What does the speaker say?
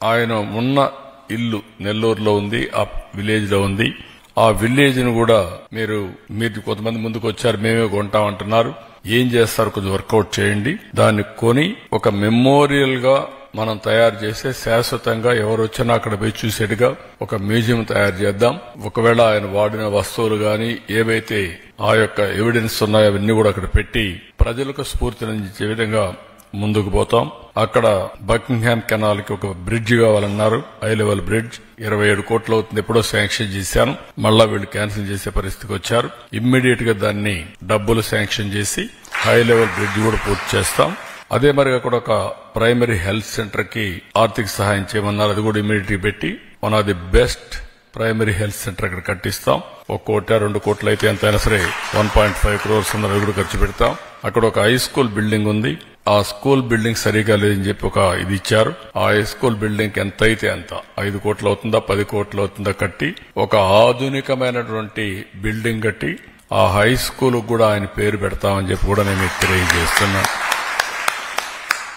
ఆయన ఉన్న ఇల్లు నెల్లూరులో ఉంది, ఆ విలేజ్ లో ఉంది. ఆ విలేజ్ ను కూడా మీరు కొంతమంది ముందుకు వచ్చారు, మేమే కొంటామంటున్నారు. ఏం చేస్తారు, కొంచెం వర్కౌట్ చేయండి. దాన్ని కొని ఒక మెమోరియల్ గా మనం తయారు చేస్తే శాశ్వతంగా ఎవరు వచ్చినా అక్కడ పోయి చూసేట్టుగా ఒక మ్యూజియం తయారు చేద్దాం. ఒకవేళ ఆయన వాడిన వస్తువులు గాని ఏవైతే ఆ యొక్క ఎవిడెన్స్ ఉన్నాయో అవన్నీ కూడా అక్కడ పెట్టి ప్రజలకు స్ఫూర్తినిచ్చే విధంగా ముందుకు పోతాం. అక్కడ బకింగ్హామ్ కెనాల్ కి ఒక బ్రిడ్జ్ కావాలన్నారు, హై లెవెల్ బ్రిడ్జ్. 27 కోట్లు అవుతుంది, ఎప్పుడో శాంక్షన్ చేశాను. మళ్ళా వీళ్ళు క్యాన్సిల్ చేసే పరిస్థితికి వచ్చారు. ఇమ్మీడియట్ గా దాన్ని డబ్బులు శాంక్షన్ చేసి హై లెవెల్ బ్రిడ్జ్ కూడా పూర్తి చేస్తాం. అదే మరిగా కూడా ఒక ప్రైమరీ హెల్త్ సెంటర్ కి ఆర్థిక సహాయం చేయమన్నారు, అది కూడా ఇమ్మీడియట్ పెట్టి one of the best primary health centre అక్కడ కట్టిస్తాం. 1 కోటి 2 కోట్లు అయితే ఎంతైనా సరే 1.5 crores అవి కూడా ఖర్చు పెడతాం. అక్కడ ఒక హై స్కూల్ బిల్డింగ్ ఉంది, ఆ స్కూల్ బిల్డింగ్ సరిగా లేదని చెప్పి ఒక ఇది ఇచ్చారు. ఆ హై స్కూల్ బిల్డింగ్ ఎంత అయితే అంత 5 కోట్లు అవుతుందా 10 కోట్లు అవుతుందా కట్టి ఒక ఆధునికమైనటువంటి బిల్డింగ్ కట్టి ఆ హై స్కూల్ కూడా ఆయన పేరు పెడతామని చెప్పి కూడా నేను మీకు తెలియజేస్తున్నాను.